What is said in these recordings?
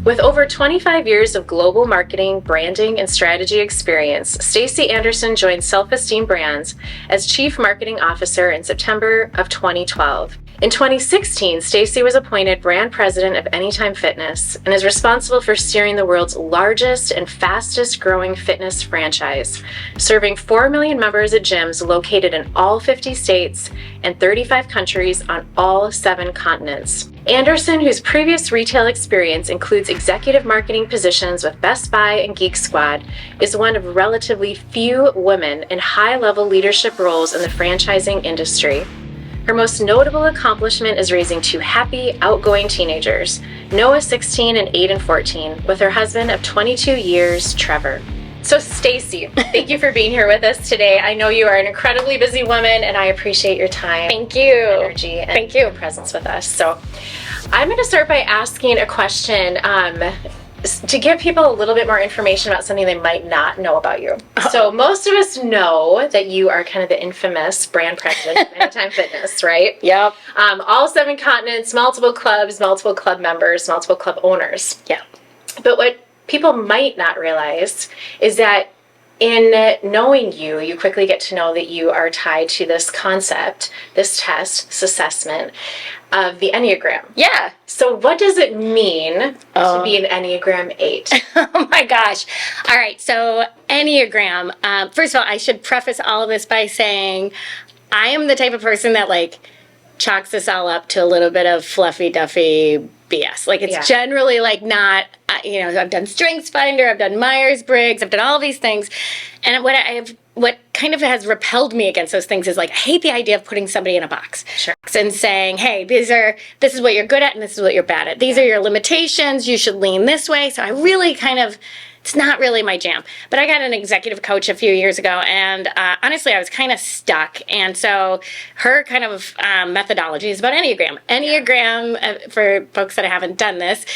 With over 25 years of global marketing, branding, and strategy experience, Stacy Anderson joined Esteem Brands as Chief Marketing Officer in September of 2012. In 2016, Stacy was appointed Brand President of Anytime Fitness and is responsible for steering the world's largest and fastest growing fitness franchise, serving 4 million members at gyms located in all 50 states and 35 countries on all 7 continents. Anderson, whose previous retail experience includes executive marketing positions with Best Buy and Geek Squad, is one of relatively few women in high-level leadership roles in the franchising industry. Her most notable accomplishment is raising 2 happy, outgoing teenagers, Noah 16 and Aiden 14, with her husband of 22 years, Trevor. So Stacy, thank you for being here with us today. I know you are an incredibly busy woman, and I appreciate your time, thank you, energy, and thank you, presence with us. So I'm going to start by asking a question to give people a little bit more information about something they might not know about you. So most of us know that you are kind of the infamous brand president of Anytime Fitness, right? Yep. All 7 continents, multiple clubs, multiple club members, multiple club owners. Yeah. But what people might not realize is that in knowing you, you quickly get to know that you are tied to this concept, this test, this assessment of the Enneagram. Yeah. So what does it mean to be an Enneagram 8? Oh my gosh. All right. So Enneagram, first of all, I should preface all of this by saying I am the type of person that chalks this all up to a little bit of fluffy duffy BS. It's generally not, I've done StrengthsFinder, I've done Myers-Briggs, I've done all these things. And what kind of has repelled me against those things is I hate the idea of putting somebody in a box. Sure. And saying, hey, this is what you're good at and this is what you're bad at. These are your limitations. You should lean this way. So I really it's not really my jam. But I got an executive coach a few years ago, and honestly, I was kind of stuck. And so her kind of methodology is about Enneagram. Enneagram, for folks that haven't done this,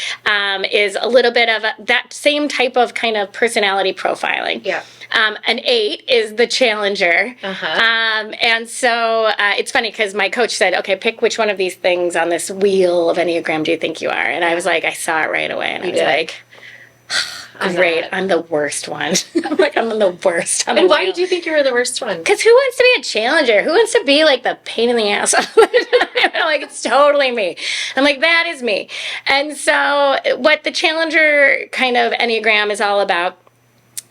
is a little bit of that same type of kind of personality profiling. Yeah. An 8 is the challenger. And so it's funny because my coach said, okay, pick which one of these things on this wheel of Enneagram do you think you are? And I was like, I saw it right away. And I was like, great, I'm the worst one. I'm the worst. And why do you think you were the worst one? Because who wants to be a challenger? Who wants to be the pain in the ass? It's totally me. I'm that is me. And so what the challenger kind of Enneagram is all about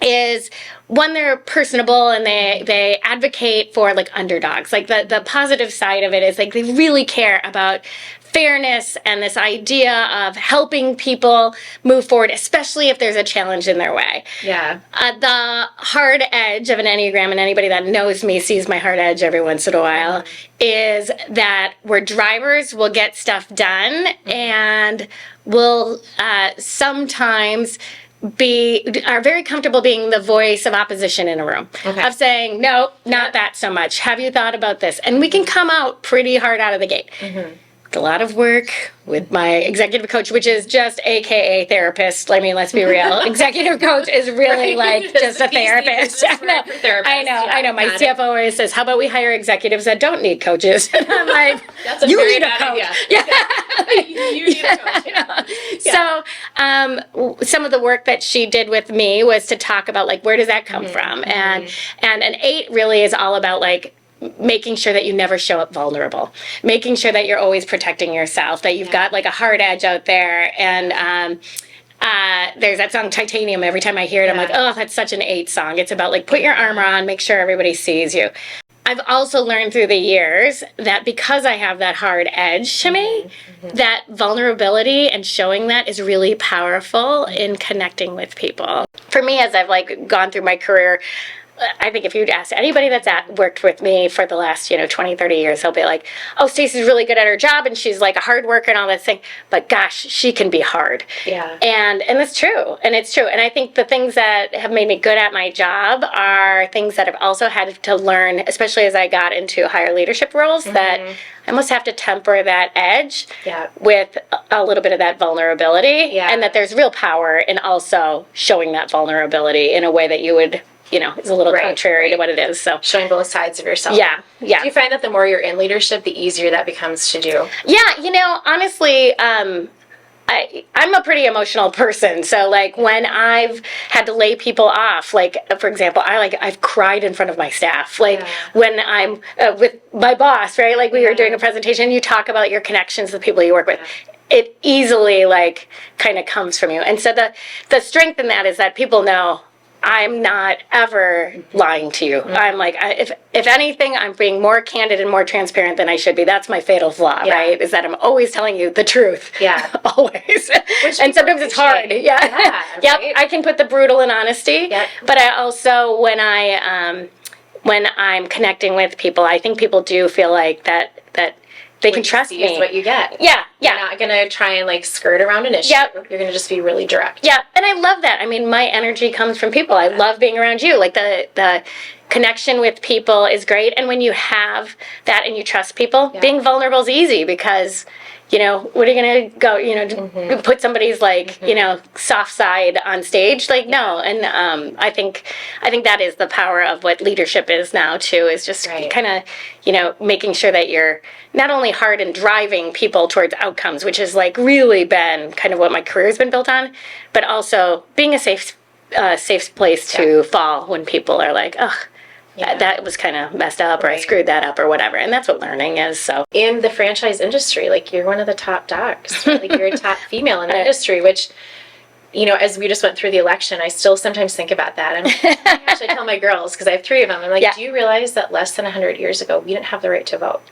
is, one, they're personable and they advocate for underdogs. The positive side of it is they really care about fairness and this idea of helping people move forward, especially if there's a challenge in their way. Yeah. The hard edge of an Enneagram, and anybody that knows me sees my hard edge every once in a while, is that we're drivers, will get stuff done, and will sometimes are very comfortable being the voice of opposition in a room. Of saying, no, not that so much. Have you thought about this? And we can come out pretty hard out of the gate. A lot of work with my executive coach, which is just AKA therapist. Let's be real. Executive coach is really just a therapist. I know. My CFO always says, how about we hire executives that don't need coaches? And I'm like, you need a coach. You need a coach. Yeah. So some of the work that she did with me was to talk about where does that come from? And an 8 really is all about making sure that you never show up vulnerable, making sure that you're always protecting yourself, that you've got a hard edge out there. And there's that song Titanium. Every time I hear it, I'm like, oh, that's such an 8 song. It's about put your armor on, make sure everybody sees you. I've also learned through the years that because I have that hard edge to me, that vulnerability and showing that is really powerful in connecting with people. For me, as I've gone through my career, I think if you'd ask anybody that's worked with me for the last, 20, 30 years, they'll be like, oh, Stacy's really good at her job and she's like a hard worker and all that thing. But gosh, she can be hard. Yeah. And that's true. And it's true. And I think the things that have made me good at my job are things that I've also had to learn, especially as I got into higher leadership roles, that I must have to temper that edge with a little bit of that vulnerability. And that there's real power in also showing that vulnerability in a way that you would, is a little contrary to what it is. So showing both sides of yourself. Yeah. Do you find that the more you're in leadership, the easier that becomes to do? Yeah, honestly, I'm a pretty emotional person. So like when I've had to lay people off, like for example, I've cried in front of my staff. Like when I'm with my boss, right? Like we were doing a presentation, you talk about your connections with people you work with. It easily like kind of comes from you. And so the strength in that is that people know I'm not ever lying to you. I'm like, if anything, I'm being more candid and more transparent than I should be. That's my fatal flaw, right? Is that I'm always telling you the truth. Yeah. Always. And sometimes it's hard. Yep. Right? I can put the brutal in honesty. But I also, when I'm connecting with people, I think people do feel like that they can trust me. Is what you get. Yeah. You're not going to try and like skirt around an issue. You're going to just be really direct. Yeah. And I love that. I mean, my energy comes from people. I love being around you. Like the connection with people is great. And when you have that and you trust people, being vulnerable is easy because, what are you going to go, put somebody's like, soft side on stage? Like, no. And I think that is the power of what leadership is now, too, is just kind of, making sure that you're not only hard in driving people towards outcomes, which has like really been kind of what my career has been built on, but also being a safe place to fall when people are like, ugh. That was kind of messed up, or I screwed that up, or whatever. And that's what learning is. So in the franchise industry, like you're one of the top dogs. Like you're a top female in the industry, which, as we just went through the election, I still sometimes think about that. And gosh, I tell my girls, because I have 3 of them, I'm like, do you realize that less than 100 years ago, we didn't have the right to vote?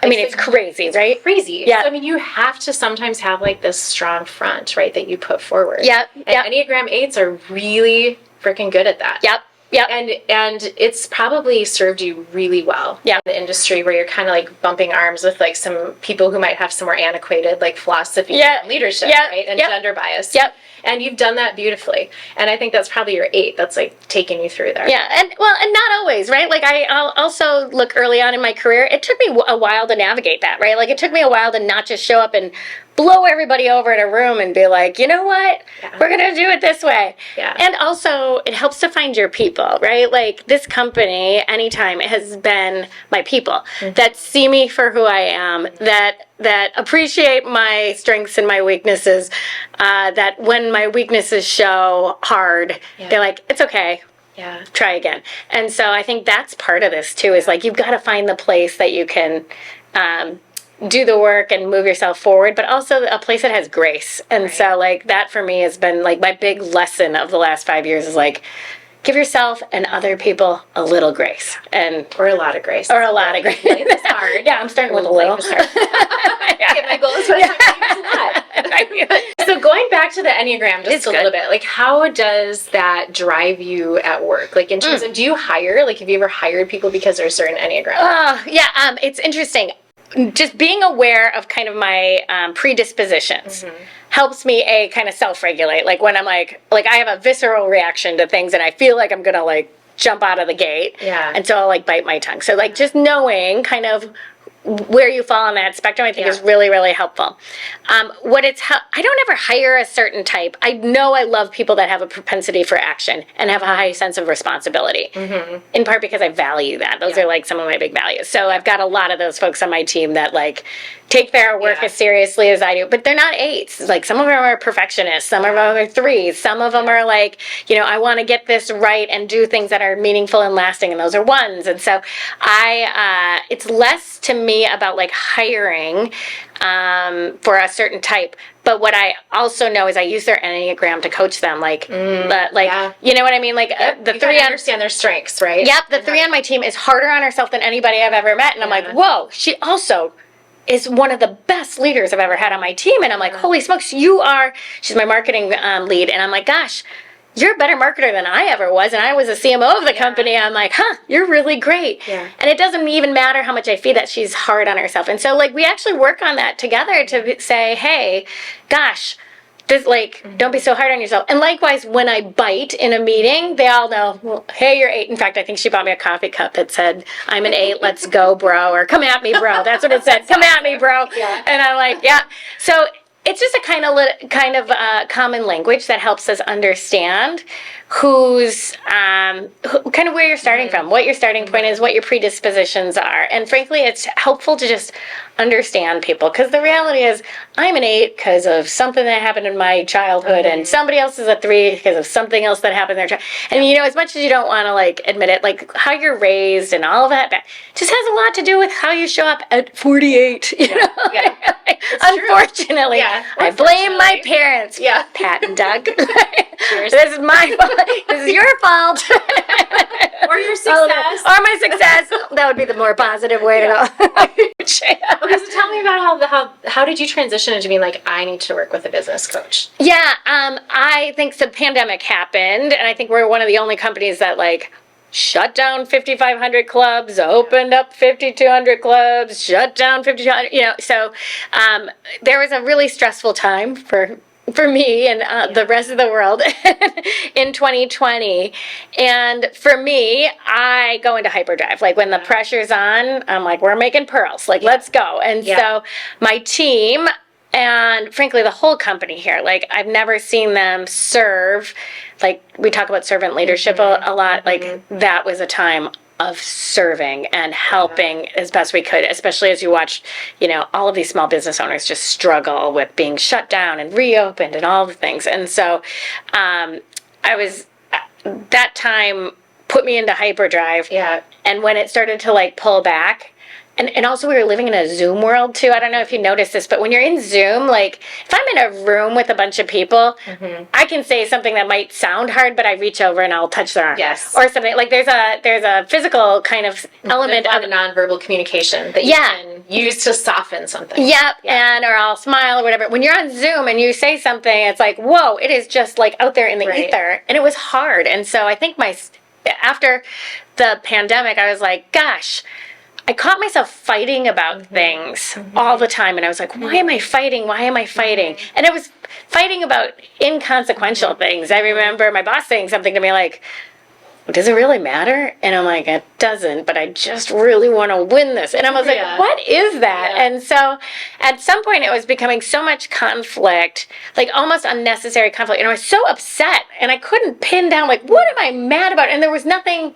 I mean, it's crazy, right? Crazy. Yeah. So, I mean, you have to sometimes have like this strong front, right, that you put forward. And Enneagram 8s are really freaking good at that. And it's probably served you really well in the industry where you're kind of like bumping arms with like some people who might have some more annotated like philosophy and leadership, right? And gender bias. And you've done that beautifully. And I think that's probably your 8 that's like taking you through there. Yeah. And not always, right? Like I'll also look early on in my career, it took me a while to navigate that, right? Like it took me a while to not just show up and blow everybody over in a room and be like, you know what? We're going to do it this way. And also it helps to find your people, right? Like this company, anytime, has been my people that see me for who I am, that appreciate my strengths and my weaknesses, that when my weaknesses show hard, they're like, it's okay. Try again. And so I think that's part of this too, is like, you've got to find the place that you can, do the work and move yourself forward, but also a place that has grace. And so like that for me has been like my big lesson of the last 5 years is like, give yourself and other people a little grace. Or a lot of grace. Or a lot of grace. It's hard. I'm starting with a little. Get my goals, but So going back to the Enneagram just a little bit, like how does that drive you at work? Like in terms of, do you hire, like have you ever hired people because they're a certain Enneagram? It's interesting. Just being aware of kind of my predispositions helps me kind of self-regulate. Like when I'm like I have a visceral reaction to things and I feel like I'm gonna like jump out of the gate. And so I'll like bite my tongue. So like just knowing kind of where you fall on that spectrum, I think is really, really helpful. I don't ever hire a certain type. I know I love people that have a propensity for action and have a high sense of responsibility, in part because I value that. Those are like some of my big values. So I've got a lot of those folks on my team that like take their work as seriously as I do, but they're not 8s. Like some of them are perfectionists, some of them are 3s, some of them are like, I want to get this right and do things that are meaningful and lasting, and those are 1s. And so it's less to me about like hiring for a certain type. But what I also know is I use their Enneagram to coach them. Like, you know what I mean? Like the 3 understand their strengths, right? The 3 on my team is harder on herself than anybody I've ever met. And I'm like, whoa, she also is one of the best leaders I've ever had on my team. And I'm like, holy smokes, she's my marketing lead. And I'm like, gosh, you're a better marketer than I ever was, and I was a CMO of the company. I'm like, you're really great. Yeah. And it doesn't even matter how much I feed that she's hard on herself. And so, like, we actually work on that together to say, hey, gosh, this, like, don't be so hard on yourself. And likewise, when I bite in a meeting, they all know, well, hey, you're 8. In fact, I think she bought me a coffee cup that said, I'm an 8, let's go, bro, or come at me, bro. That's what it said, come at me, bro. Yeah. And I'm like, yeah. So it's just a kind of common language that helps us understand who's kind of where you're starting from, what your starting point is, what your predispositions are. And frankly, it's helpful to just understand people, because the reality is I'm an 8 because of something that happened in my childhood, and somebody else is a 3 because of something else that happened in their childhood. And you know, as much as you don't want to like admit it, like how you're raised and all of that just has a lot to do with how you show up at 48. You know? Yeah. Unfortunately, I blame my parents. Yeah. Pat and Doug. This is my fault. This is your fault. Or your success. Or my success. That would be the more positive way to go. Okay, so tell me about how did you transition into being like, I need to work with a business coach? Yeah, I think the pandemic happened, and I think we're one of the only companies that like shut down 5,500 clubs, opened up 5,200 clubs, shut down 5,200. You know, so there was a really stressful time for me and the rest of the world in 2020. And for me, I go into hyperdrive. Like when the pressure's on, I'm like, we're making pearls. Like, let's go. And so my team and frankly, the whole company here, like I've never seen them serve. Like we talk about servant leadership a lot. Like that was a time of serving and helping as best we could, especially as you watch, you know, all of these small business owners just struggle with being shut down and reopened and all the things. And so that time put me into hyperdrive. Yeah. And when it started to like pull back, and also we were living in a Zoom world too. I don't know if you noticed this, but when you're in Zoom, like if I'm in a room with a bunch of people, I can say something that might sound hard, but I reach over and I'll touch their arm. Yes. Or something. Like there's a physical kind of element of nonverbal communication that you can use to soften something. Yep. And or I'll smile or whatever. When you're on Zoom and you say something, it's like, whoa, it is just like out there in the ether. And it was hard. And so I think after the pandemic, I was like, gosh, I caught myself fighting about things all the time. And I was like, why am I fighting? Why am I fighting? And I was fighting about inconsequential things. I remember my boss saying something to me like, does it really matter? And I'm like, it doesn't, but I just really want to win this. And I was like, what is that? Yeah. And so at some point it was becoming so much conflict, like almost unnecessary conflict. And I was so upset and I couldn't pin down, like, what am I mad about? And there was nothing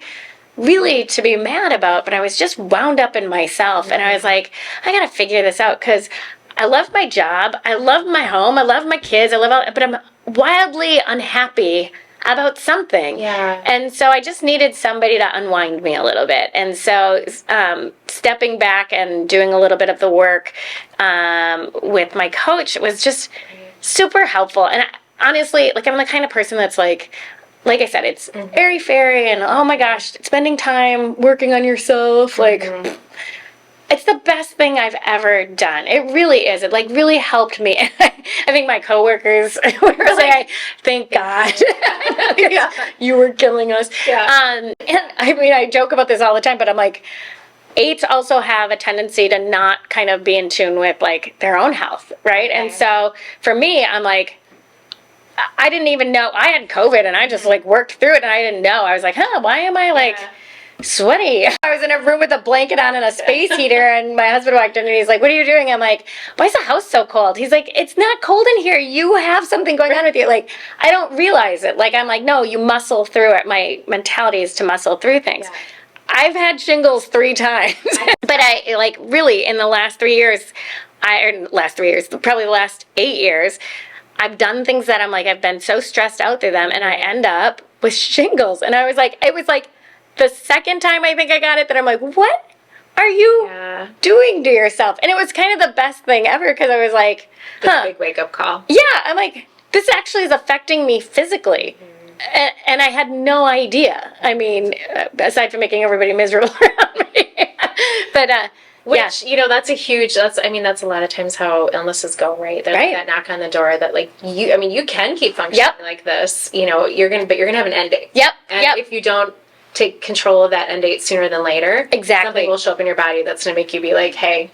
really to be mad about, but I was just wound up in myself. And I was like, I got to figure this out because I love my job. I love my home. I love my kids. But I'm wildly unhappy about something. Yeah. And so I just needed somebody to unwind me a little bit. And so stepping back and doing a little bit of the work with my coach was just super helpful. And honestly, like I'm the kind of person that's like I said, it's airy-fairy and oh my gosh, spending time working on yourself, like it's the best thing I've ever done. It really is. It like really helped me. I think my coworkers were like, thank God. You were killing us. Yeah. And I mean, I joke about this all the time, but I'm like, 8s also have a tendency to not kind of be in tune with like their own health, right? Okay. And so for me, I'm like, I didn't even know I had COVID and I just like worked through it and I didn't know. I was like, why am I like sweaty? I was in a room with a blanket on and a space heater and my husband walked in and he's like, what are you doing? I'm like, why is the house so cold? He's like, it's not cold in here. You have something going on with you. Like, I don't realize it. Like, I'm like, no, you muscle through it. My mentality is to muscle through things. Yeah. I've had shingles 3 times, but I like really in the last 3 years, probably the last 8 years, I've done things that I'm like, I've been so stressed out through them and I end up with shingles. And I was like, it was like the second time I think I got it that I'm like, what are you doing to yourself? And it was kind of the best thing ever because I was like, big wake up call. Yeah, I'm like, this actually is affecting me physically. And I had no idea. I mean, aside from making everybody miserable around me. But Which, that's that's a lot of times how illnesses go, right? There's that knock on the door that you can keep functioning like this, you're going to have an end date. Yep. And if you don't take control of that end date sooner than later, something will show up in your body that's going to make you be like, hey,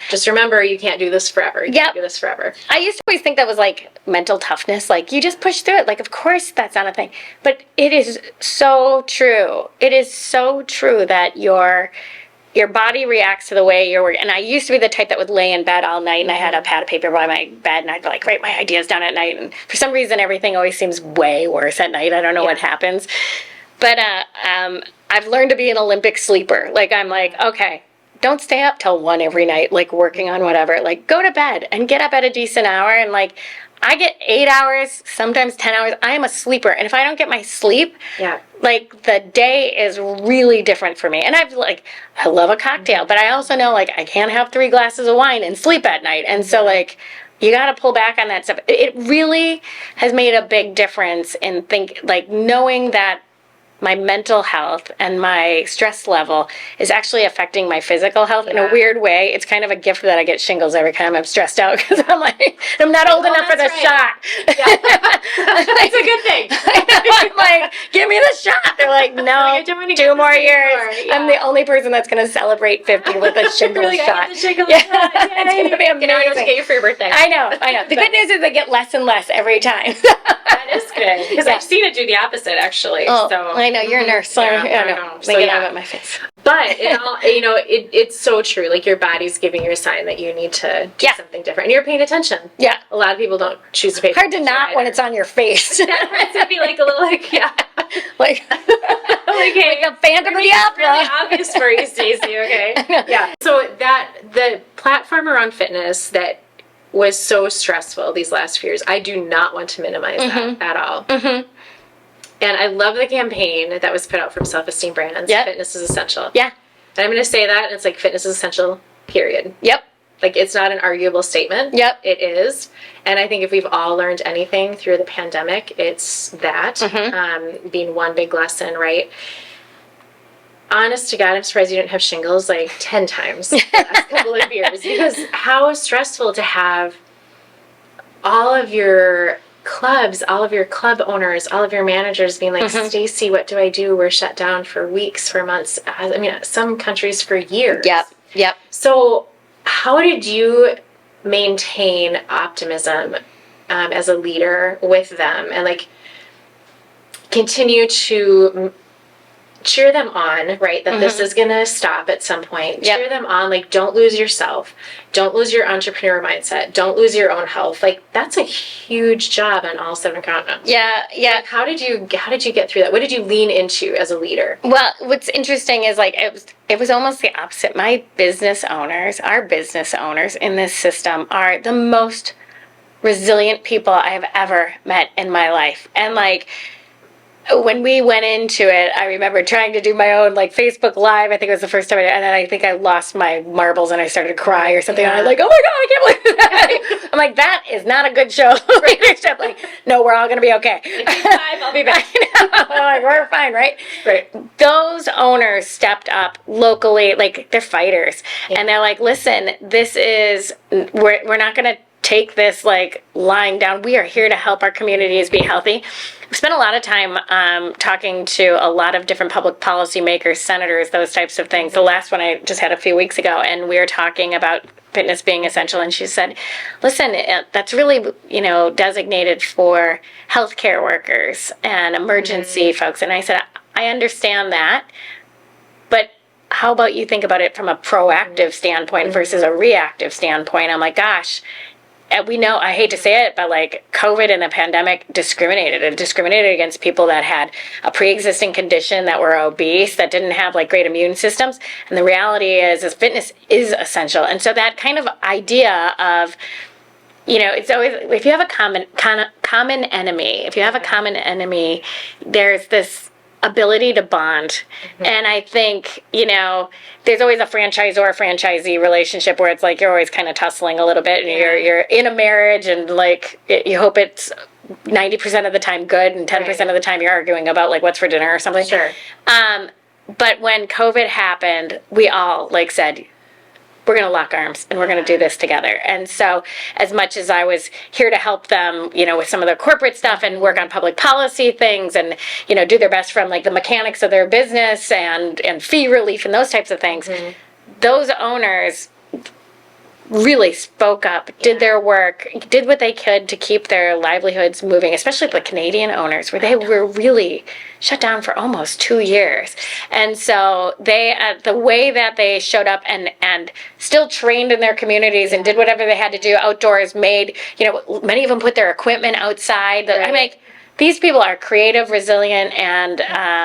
just remember you can't do this forever. You can't do this forever. I used to always think that was like mental toughness. Like, you just push through it. Like, of course that's not a thing. But it is so true. It is so true that your body reacts to the way you're working. And I used to be the type that would lay in bed all night, and I had a pad of paper by my bed, and I'd like write my ideas down at night. And for some reason, everything always seems way worse at night. I don't know what happens. But I've learned to be an Olympic sleeper. Like, I'm like, okay, don't stay up till 1 every night, like working on whatever. Like, go to bed and get up at a decent hour. And like, I get 8 hours, sometimes 10 hours. I am a sleeper. And if I don't get my sleep, like, the day is really different for me. And I love a cocktail, but I also know, like, I can't have 3 glasses of wine and sleep at night. And so, like, you got to pull back on that stuff. It really has made a big difference in knowing that my mental health and my stress level is actually affecting my physical health in a weird way. It's kind of a gift that I get shingles every time I'm stressed out, because I'm like, I'm not old enough for the shot. Yeah. That's a good thing. I'm like, give me the shot. They're like, no, 2 more years. Yeah. I'm the only person that's going to celebrate 50 with a shingles shot. It's going to be amazing. You know what to get you for your birthday. I know. The good news is they get less and less every time. That is good, because I've seen it do the opposite, actually. Oh, so I know, you're a nurse. So I know. So they get out of my face. But it's so true. Like, your body's giving you a sign that you need to do something different, and you're paying attention. Yeah. A lot of people don't choose to pay attention. Hard to not when it's on your face. That would be like a little like like a Phantom of the Opera. Really obvious for you, Stacy. Okay. Yeah. So the platform around fitness that was so stressful these last few years, I do not want to minimize that at all. Mm-hmm. And I love the campaign that was put out from Self-Esteem Brands. Yep. Fitness is essential. Yeah. And I'm going to say that, and it's like, fitness is essential, period. Yep. Like, it's not an arguable statement. Yep. It is. And I think if we've all learned anything through the pandemic, it's that, being one big lesson, right? Honest to God, I'm surprised you didn't have shingles like 10 times the last couple of years, because how stressful to have all of your clubs, all of your club owners, all of your managers being like, Stacy, what do I do? We're shut down for weeks, for months. I mean, some countries for years. Yep. So how did you maintain optimism as a leader with them, and like continue to cheer them on, right? That this is going to stop at some point. Cheer them on. Like, don't lose yourself. Don't lose your entrepreneur mindset. Don't lose your own health. Like, that's a huge job on all 7 continents. Yeah. Like, how did you get through that? What did you lean into as a leader? Well, what's interesting is, like, it was almost the opposite. Our business owners in this system are the most resilient people I have ever met in my life. And like, when we went into it, I remember trying to do my own like Facebook Live. I think it was the first time, and then I think I lost my marbles and I started to cry or something. And I'm like, oh my God, I can't believe that. I'm like, that is not a good show. Leadership. Like, no, we're all going to be okay. I'll be back. Like, we're fine, right? Right. Those owners stepped up locally, like, they're fighters, and they're like, listen, we're not going to take this like lying down. We are here to help our communities be healthy. I've spent a lot of time talking to a lot of different public policy makers, senators, those types of things. The last one I just had a few weeks ago, and we were talking about fitness being essential, and she said, listen, that's really, designated for healthcare workers and emergency folks. And I said, I understand that, but how about you think about it from a proactive standpoint versus a reactive standpoint? I'm like, gosh, we know, I hate to say it, but like COVID and the pandemic discriminated against people that had a pre-existing condition, that were obese, that didn't have like great immune systems. And the reality is fitness is essential. And so that kind of idea of, it's always, if you have a common enemy, there's this ability to bond. And I think, there's always a franchisee relationship where it's like you're always kind of tussling a little bit, and you're in a marriage, and like you hope it's 90% of the time good, and 10% of the time you're arguing about like what's for dinner or something. Sure. But when COVID happened, we all like said, we're going to lock arms and we're going to do this together. And so as much as I was here to help them, with some of their corporate stuff and work on public policy things and, do their best from like the mechanics of their business and fee relief and those types of things, those owners really spoke up, did their work, did what they could to keep their livelihoods moving, especially the Canadian owners, where they were really shut down for almost 2 years. And so they, the way that they showed up and still trained in their communities and did whatever they had to do outdoors, made, many of them put their equipment outside. Right. I mean, these people are creative, resilient, and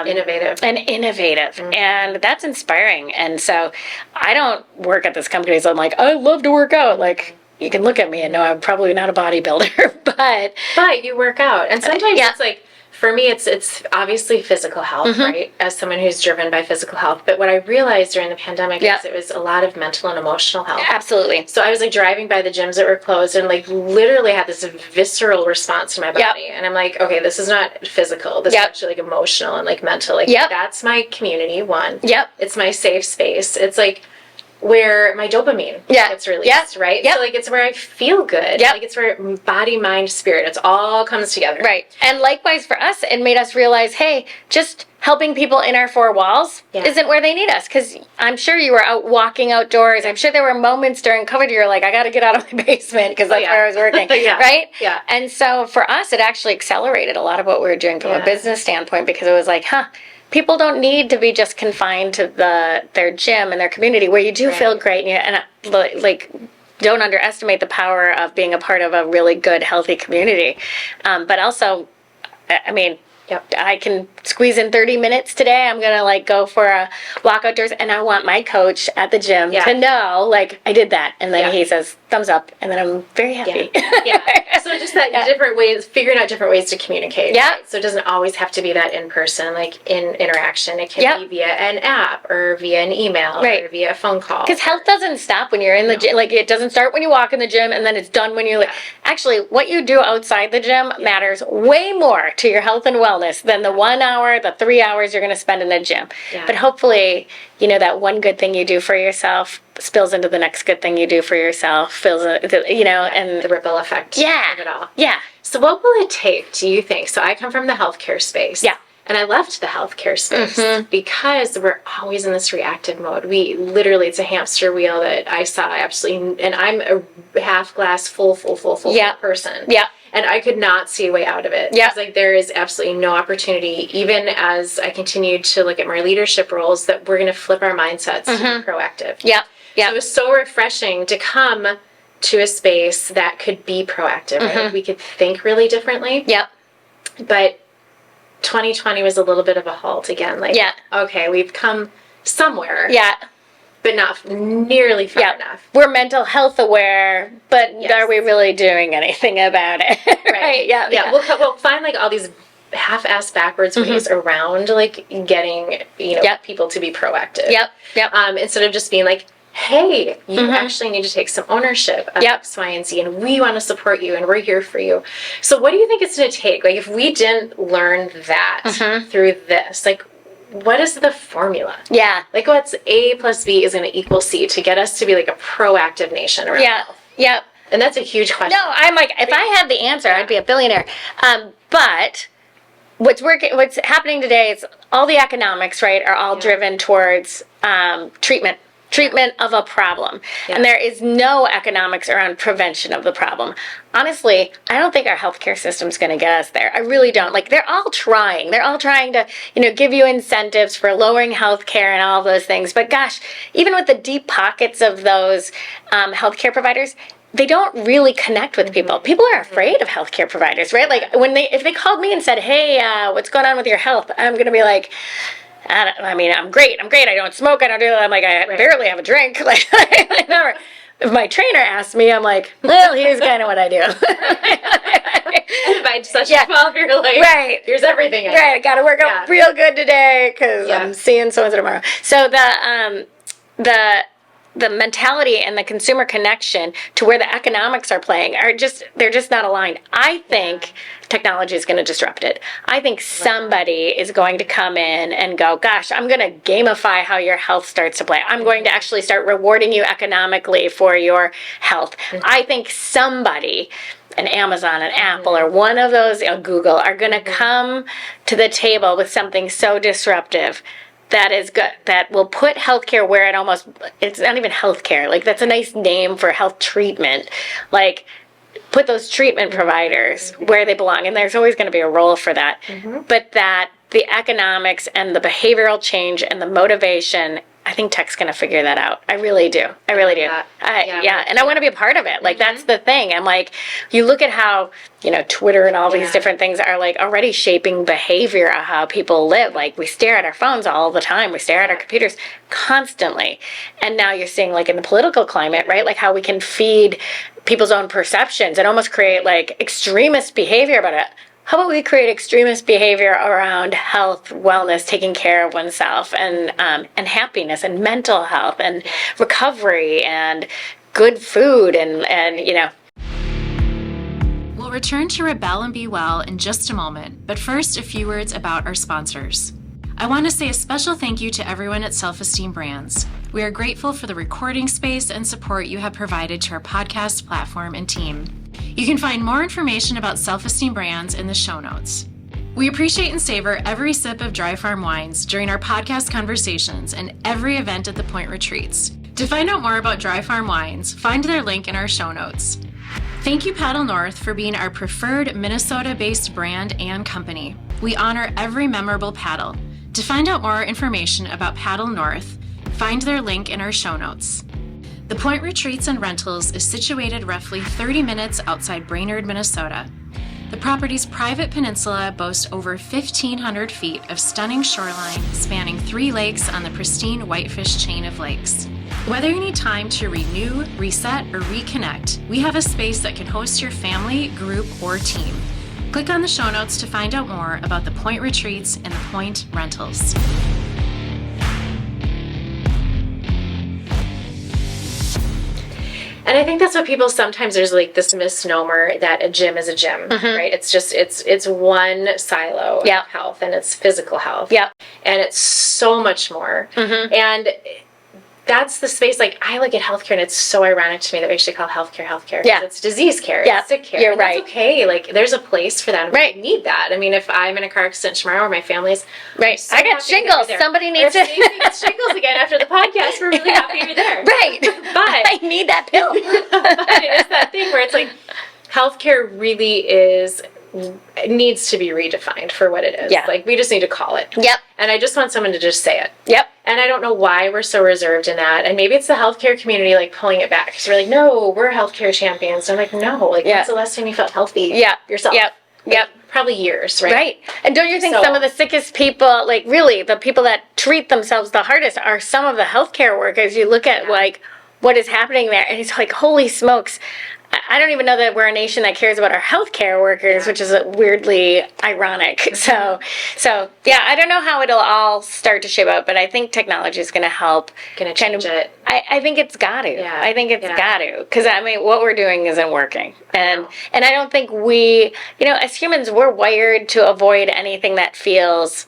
innovative. And that's inspiring. And so I don't work at this company, so I'm like, I love to work out. Like, you can look at me and know I'm probably not a bodybuilder, but you work out. And sometimes it's like, for me, it's obviously physical health, right? As someone who's driven by physical health. But what I realized during the pandemic is it was a lot of mental and emotional health. Absolutely. So I was like driving by the gyms that were closed and like literally had this visceral response to my body. And I'm like, okay, this is not physical. This is actually like emotional and like mental. Like that's my community, one. It's my safe space. It's like where my dopamine gets released, right? So like it's where I feel good. Like it's where body, mind, spirit, it's all comes together. Right. And likewise for us, it made us realize, hey, just helping people in our four walls isn't where they need us. Because I'm sure you were out walking outdoors. I'm sure there were moments during COVID you're like, I got to get out of my basement because that's where I was working. Right? Yeah. And so for us, it actually accelerated a lot of what we were doing from a business standpoint, because it was like, people don't need to be just confined to their gym and their community, where you do feel great, and don't underestimate the power of being a part of a really good, healthy community. But also, I mean, I can squeeze in 30 minutes today. I'm going to go for a walk outdoors, and I want my coach at the gym to know, I did that. And then he says, thumbs up, and then I'm very happy. So just that different ways, figuring out different ways to communicate. Right? So it doesn't always have to be that in person, in interaction. It can be via an app or via an email or via a phone call. Because health doesn't stop when you're in the gym. It doesn't start when you walk in the gym and then it's done when you Actually, what you do outside the gym matters way more to your health and wellness than the 1 hour, the 3 hours you're going to spend in the gym. But hopefully, that one good thing you do for yourself spills into the next good thing you do for yourself, and the ripple effect of it all. So what will it take, do you think? So I come from the healthcare space. And I left the healthcare space because we're always in this reactive mode. Literally, it's a hamster wheel that I saw absolutely, and I'm a half glass full person. And I could not see a way out of it. It's there is absolutely no opportunity, even as I continued to look at my leadership roles, that we're going to flip our mindsets to be proactive. So it was so refreshing to come to a space that could be proactive. Right? We could think really differently. But 2020 was a little bit of a halt again. Okay, we've come somewhere. But not nearly far enough. We're mental health aware, but are we really doing anything about it? Right? We'll find all these half-assed backwards ways around getting people to be proactive. Instead of just being hey, you actually need to take some ownership of X, Y, and Z, and we want to support you, and we're here for you. So what do you think it's going to take? If we didn't learn that through this, what is the formula? What's A plus B is going to equal C to get us to be a proactive nation around health? And that's a huge question. No, I'm if I had the answer, I'd be a billionaire. But what's happening today is all the economics, right, are all driven towards treatment of a problem. And there is no economics around prevention of the problem. Honestly, I don't think our healthcare system's going to get us there. I really don't. They're all trying. They're all trying to, give you incentives for lowering healthcare and all of those things. But gosh, even with the deep pockets of those healthcare providers, they don't really connect with people. People are afraid of healthcare providers, right? If they called me and said, hey, what's going on with your health? I'm going to be like, I'm great. I don't smoke. I don't do that. I'm I barely have a drink. Never. If my trainer asks me, I'm well, here's kind of what I do. By such a 12-year life, here's everything. I got to work out real good today because I'm seeing so-and-so tomorrow. So the mentality and the consumer connection to where the economics are playing they're just not aligned. I think technology is going to disrupt it. I think somebody is going to come in and go, gosh, I'm going to gamify how your health starts to play. I'm going to actually start rewarding you economically for your health. I think somebody, an Amazon, an Apple, or one of those, Google, are going to come to the table with something so disruptive that is good, that will put healthcare where it's not even healthcare. Like, that's a nice name for health treatment. Like, put those treatment providers where they belong. And there's always going to be a role for that. But that the economics and the behavioral change and the motivation, I think tech's going to figure that out. I really do. I really do. And I want to be a part of it. Like, that's the thing. I'm like, you look at how, Twitter and all these different things are like already shaping behavior of how people live. Like, we stare at our phones all the time. We stare at our computers constantly. And now you're seeing, like, in the political climate, right? Like, how we can feed people's own perceptions and almost create, like, extremist behavior about it. How about we create extremist behavior around health, wellness, taking care of oneself, and happiness, and mental health, and recovery, and good food, and. We'll return to Rebel and Be Well in just a moment, but first, a few words about our sponsors. I want to say a special thank you to everyone at Self-Esteem Brands. We are grateful for the recording space and support you have provided to our podcast platform and team. You can find more information about Self-Esteem Brands in the show notes. We appreciate and savor every sip of Dry Farm wines during our podcast conversations and every event at the Point Retreats. To find out more about Dry Farm wines, find their link in our show notes. Thank you, Paddle North, for being our preferred Minnesota-based brand and company. We honor every memorable paddle. To find out more information about Paddle North, find their link in our show notes. The Point Retreats and Rentals is situated roughly 30 minutes outside Brainerd, Minnesota. The property's private peninsula boasts over 1,500 feet of stunning shoreline spanning 3 lakes on the pristine Whitefish chain of lakes. Whether you need time to renew, reset, or reconnect, we have a space that can host your family, group, or team. Click on the show notes to find out more about the Point Retreats and the Point Rentals. And I think that's what people sometimes, there's like this misnomer that a gym is a gym, right? It's just, it's one silo of health, and it's physical health. And it's so much more. And that's the space, like, I look at healthcare, and it's so ironic to me that we actually call healthcare. It's disease care. It's sick care. You're and right. That's okay. Like, there's a place for that. We need that. I mean, if I'm in a car accident tomorrow, or my family's... So I got shingles. Somebody needs to... Stacy gets shingles again after the podcast. We're really happy you're there. But I need that pill. But it is that thing where it's like, healthcare really is... It needs to be redefined for what it is. Like, we just need to call it. And I just want someone to just say it. And I don't know why we're so reserved in that. And maybe it's the healthcare community, like, pulling it back. Because we're like, no, we're healthcare champions. And I'm like, no. Like, when's the last time you felt healthy yourself? Like, probably years, right? And don't you think some of the sickest people, like, really, the people that treat themselves the hardest are some of the healthcare workers? You look at, like, what is happening there, and it's like, holy smokes. I don't even know that we're a nation that cares about our healthcare workers, which is weirdly ironic. So I don't know how it'll all start to shape out, but I think technology is going to help. Going to change it. I think it's got to. I think it's got to, because I mean, what we're doing isn't working, and I don't think we, as humans, we're wired to avoid anything that feels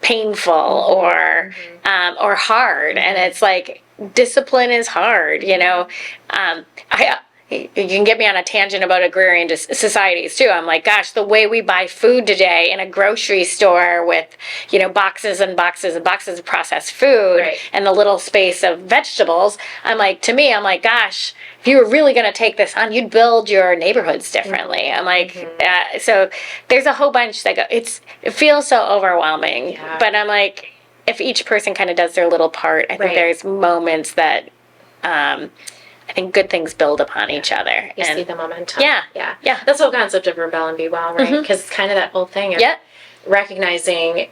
painful or hard, and it's like discipline is hard. You can get me on a tangent about agrarian societies too. I'm like, gosh, the way we buy food today in a grocery store with, boxes and boxes and boxes of processed food and the little space of vegetables. I'm like, gosh, if you were really going to take this on, you'd build your neighborhoods differently. I'm like, so there's a whole bunch that it feels so overwhelming, but I'm like, if each person kind of does their little part, I think there's moments that, I think good things build upon each other. You see the momentum. Yeah. That's the whole concept of rebel and be well, right? Because it's kind of that whole thing of recognizing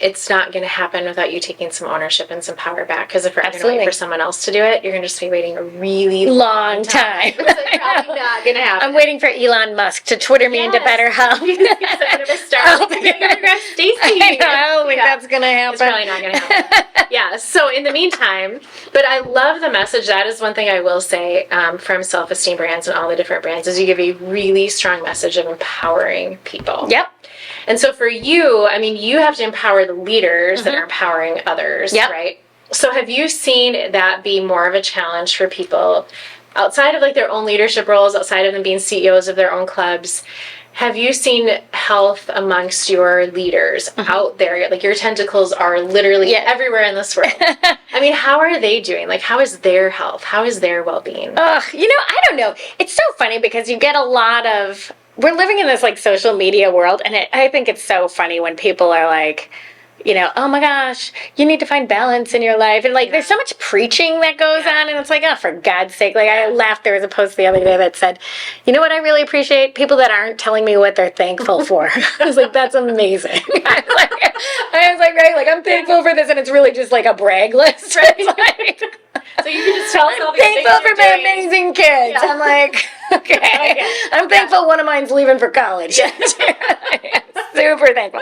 it's not going to happen without you taking some ownership and some power back. Because if you're going to Absolutely. wait for someone else to do it, you're going to just be waiting a really long time. It's probably not going to happen. I'm waiting for Elon Musk to Twitter me into better health. He's going to start. You're going to grab Stacy. I don't think that's going to happen. It's probably not going to happen. Yeah. So in the meantime, but I love the message. That is one thing I will say from Self-Esteem Brands and all the different brands is you give a really strong message of empowering people. Yep. And so for you, I mean, you have to empower the leaders that are empowering others, right? So have you seen that be more of a challenge for people outside of like their own leadership roles, outside of them being CEOs of their own clubs? Have you seen health amongst your leaders out there? Like your tentacles are literally everywhere in this world. I mean, how are they doing? Like, how is their health? How is their well-being? I don't know. It's so funny because you get a lot of... We're living in this like social media world, and I think it's so funny when people are like, oh my gosh, you need to find balance in your life. And like, there's so much preaching that goes on, and it's like, oh, for God's sake. Like, I laughed. There was a post the other day that said, you know what I really appreciate? People that aren't telling me what they're thankful for. I was like, that's amazing. I was like, right, like, I'm thankful for this, and it's really just like a brag list. Right? Like, so you can just tell us all these things thankful for my doing. amazing kids. Yeah. I'm like, okay. I'm thankful one of mine's leaving for college. Super thankful.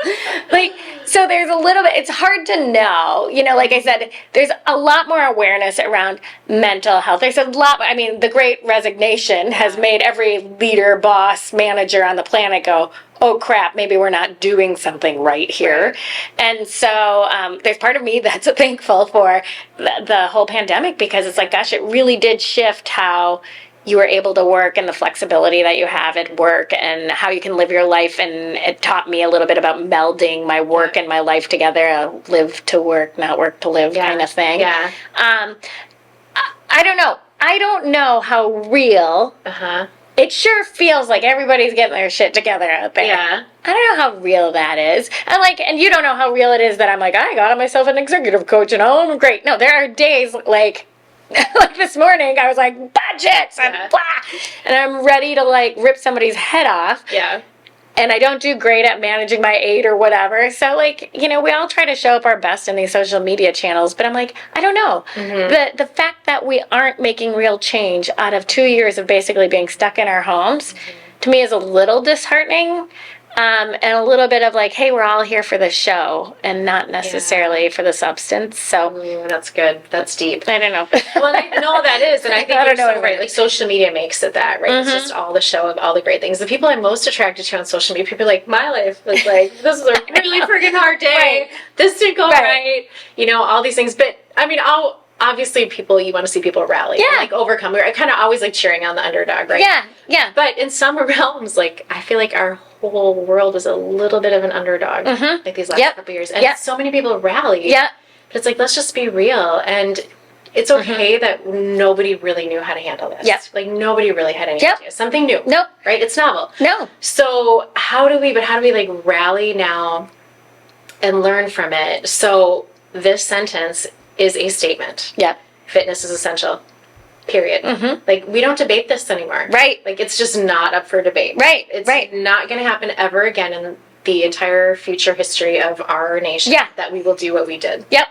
Like, so there's a little bit, it's hard to know, like I said, there's a lot more awareness around mental health. There's a lot, I mean, the Great Resignation has made every leader, boss, manager on the planet go, oh crap, maybe we're not doing something right here. And so there's part of me that's thankful for the whole pandemic, because it's like, gosh, it really did shift how you were able to work and the flexibility that you have at work and how you can live your life. And it taught me a little bit about melding my work and my life together, a live to work, not work to live kind of thing. Yeah. I don't know. I don't know how real. It sure feels like everybody's getting their shit together out there. Yeah. I don't know how real that is. And you don't know how real it is that I'm like, I got myself an executive coach and I'm great. No, there are days like this morning, I was like, budgets and blah. And I'm ready to like rip somebody's head off. Yeah. And I don't do great at managing my 8 or whatever. So like, we all try to show up our best in these social media channels, but I'm like, I don't know. The fact that we aren't making real change out of 2 years of basically being stuck in our homes, to me is a little disheartening. And a little bit of like, hey, we're all here for the show and not necessarily for the substance. So that's good. That's deep. I don't know. Well, I know that is, and I think you're so right. Like social media makes it that, right? It's just all the show of all the great things. The people I'm most attracted to on social media, people are like, my life was like, this is a really freaking hard day. This didn't go right. All these things. But I mean, obviously you want to see people rally and like overcome. We're kind of always like cheering on the underdog, right? Yeah. But in some realms, like I feel like our whole world was a little bit of an underdog like these last couple years. And so many people rallied. Yeah. But it's like, let's just be real. And it's okay that nobody really knew how to handle this. Yeah. Like nobody really had any idea. Something new. Nope. Right? It's novel. No. So how do we like rally now and learn from it? So this sentence is a statement. Yeah. Fitness is essential. Period. Like, we don't debate this anymore. Right. Like, it's just not up for debate. Right. It's not going to happen ever again in the entire future history of our nation that we will do what we did. Yep.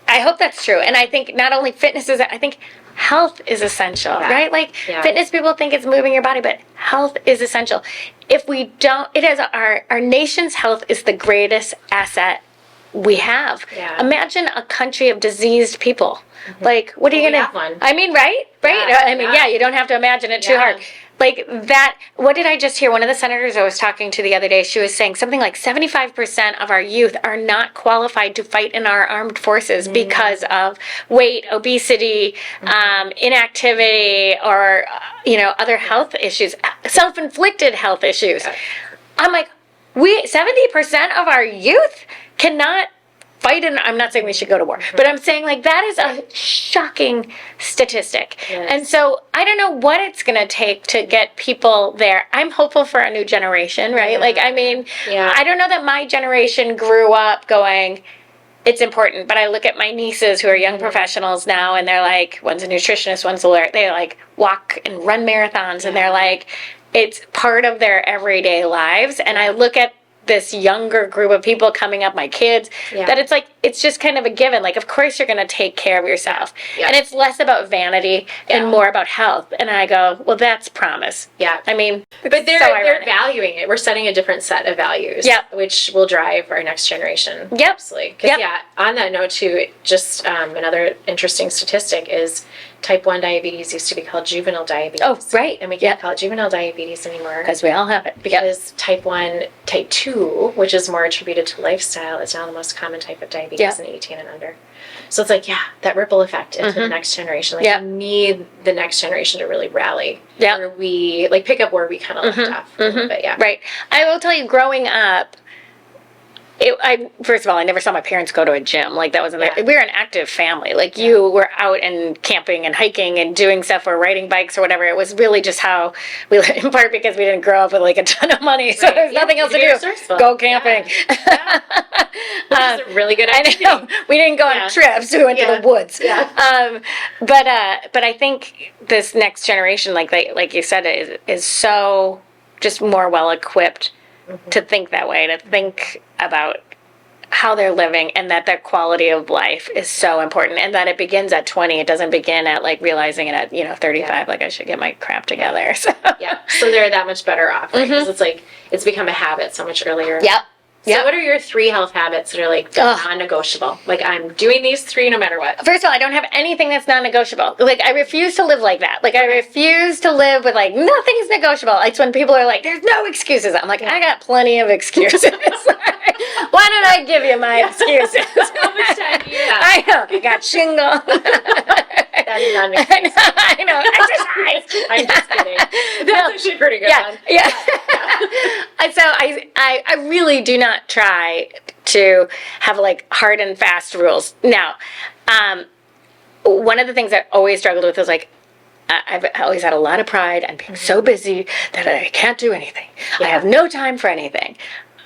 I hope that's true. And I think not only fitness I think health is essential, right? Like, fitness people think it's moving your body, but health is essential. If we don't, it is our nation's health is the greatest asset we have. Yeah. Imagine a country of diseased people. Like, what are you going to... I mean, right? Yeah, you don't have to imagine it too hard. Like, that... What did I just hear? One of the senators I was talking to the other day, she was saying something like 75% of our youth are not qualified to fight in our armed forces because of weight, obesity, inactivity, or, other health issues, self-inflicted health issues. I'm like, 70% of our youth cannot fight in... I'm not saying we should go to war, but I'm saying like that is a shocking statistic. Yes. And so I don't know what it's going to take to get people there. I'm hopeful for a new generation, right? Like, I mean, I don't know that my generation grew up going, it's important, but I look at my nieces who are young professionals now, and they're like, one's a nutritionist, one's a lawyer. They like walk and run marathons, and they're like, it's part of their everyday lives. And I look at this younger group of people coming up, my kids, that it's like, it's just kind of a given. Like, of course you're going to take care of yourself. Yeah. And it's less about vanity and more about health. And I go, well, that's promise. Yeah. I mean, but they're valuing it. We're setting a different set of values, which will drive our next generation. Yep. Absolutely. Because, on that note, too, just another interesting statistic is type 1 diabetes used to be called juvenile diabetes. Oh, right. And we can't call it juvenile diabetes anymore. Because we all have it. Because type 2, which is more attributed to lifestyle, is now the most common type of diabetes in 18 and under. So it's like, that ripple effect into the next generation. Like, you need the next generation to really rally. Yeah. Where we, like, pick up where we kind of left off a little bit, Right. I will tell you, growing up, first of all, I never saw my parents go to a gym. Like, that wasn't we were an active family. Like, you were out and camping and hiking and doing stuff or riding bikes or whatever. It was really just how we lived, in part because we didn't grow up with, like, a ton of money. So there's nothing else to do. Resourceful. Go camping. Yeah. Which is a really good activity. I know. We didn't go on trips. We went to the woods. Yeah. But I think this next generation, like you said, is so just more well-equipped to think that way, to think about how they're living, and that their quality of life is so important, and that it begins at 20. It doesn't begin at, like, realizing it at 35. Like, I should get my crap together. So. So they're that much better off, right? Because it's like it's become a habit so much earlier. So what are your 3 health habits that are, like, non-negotiable? Like, I'm doing these 3 no matter what. First of all, I don't have anything that's non-negotiable. Like, I refuse to live like that. Like, I refuse to live with, like, nothing's negotiable. It's when people are like, there's no excuses. I'm like, I got plenty of excuses. Why don't I give you my excuses? How much time do you have? I know. I got shingle. That is not an excuse. I know. Exercise. I'm just kidding. That's actually pretty good one. Yeah. So I really do not try to have, like, hard and fast rules. Now, one of the things I always struggled with was, like, I've always had a lot of pride and being so busy that I can't do anything. I have no time for anything.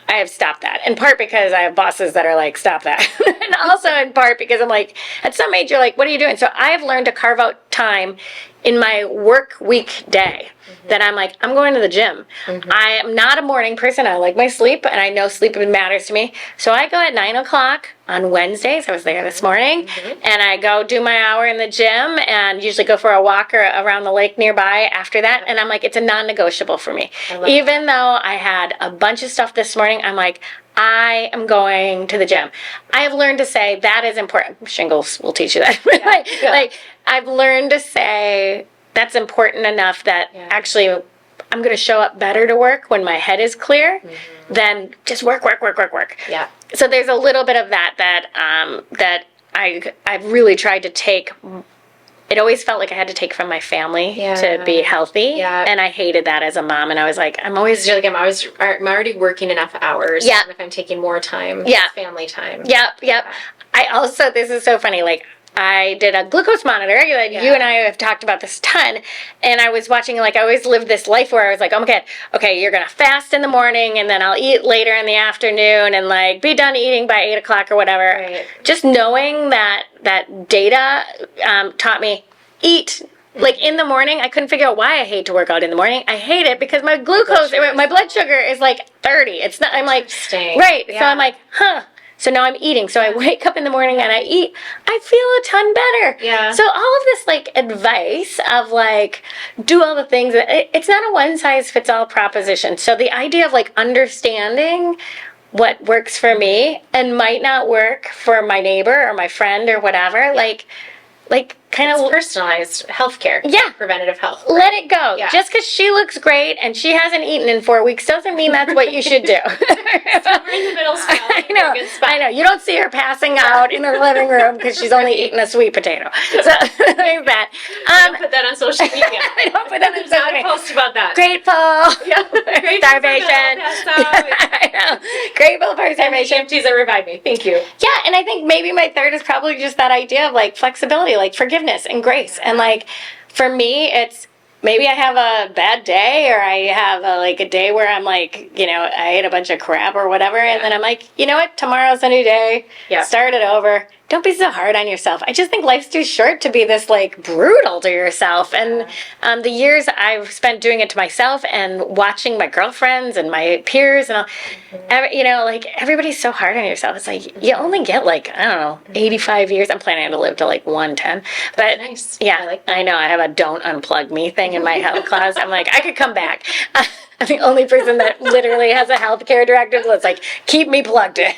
I have stopped that, in part because I have bosses that are like, stop that. And also in part because I'm like, at some age you're like, what are you doing? So I've learned to carve out time in my work week day that I'm like, I'm going to the gym. I am not a morning person. I like my sleep, and I know sleep matters to me. So I go at 9 o'clock on Wednesdays. I was there this morning, and I go do my hour in the gym, and usually go for a walk around the lake nearby after that. And I'm like, it's a non-negotiable for me. Even though I had a bunch of stuff this morning, I'm like, I am going to the gym. I have learned to say that is important. Shingles will teach you that. Like, I've learned to say that's important enough that actually I'm going to show up better to work when my head is clear than just work. Yeah. So there's a little bit of that I've really tried to take. It always felt like I had to take from my family to be healthy. Yeah. And I hated that as a mom. And I was like, I'm already working enough hours. Yeah. And if I'm taking more time, it's family time. Yep. I also, this is so funny, like, I did a glucose monitor. Like, you and I have talked about this a ton. And I was watching, like, I always lived this life where I was like, oh my God, okay, you're going to fast in the morning, and then I'll eat later in the afternoon, and, like, be done eating by 8 o'clock or whatever. Right. Just knowing that data taught me, eat. Like, in the morning, I couldn't figure out why I hate to work out in the morning. I hate it because my glucose, my blood sugar is, like, 30. It's not, I'm like, right. Yeah. So I'm like, So now I'm eating. So I wake up in the morning and I eat. I feel a ton better. Yeah. So all of this, like, advice of, like, do all the things. It's not a one-size-fits-all proposition. So the idea of, like, understanding what works for me and might not work for my neighbor or my friend or whatever, like kind of personalized healthcare. Yeah. Preventative health. Let it go. Yeah. Just because she looks great and she hasn't eaten in 4 weeks doesn't mean that's what you should do. So we're in the middle spot. I know. You don't see her passing out in her living room because she's only eaten a sweet potato. So like that. Don't put that on social media. I don't put that on social media. Post about that. Grateful. Grateful starvation. I know. Grateful for starvation. Empties that revive me. Thank you. Yeah, and I think maybe my third is probably just that idea of, like, flexibility, like forgiveness and grace. And, like, for me, it's maybe I have a bad day, or I have a day where I'm like, I ate a bunch of crap or whatever, and then I'm like, you know what, tomorrow's a new day. Yeah. Start it over. don't be so hard on yourself. I just think life's too short to be this like brutal to yourself. And the years I've spent doing it to myself and watching my girlfriends and my peers and all, you know, like everybody's so hard on yourself. It's like you only get like, I don't know, 85 years. I'm planning to live to like 110. But nice. yeah, I know. I have a don't unplug me thing in my health class. I'm like, I could come back. I'm the only person that literally has a healthcare directive that's like, keep me plugged in.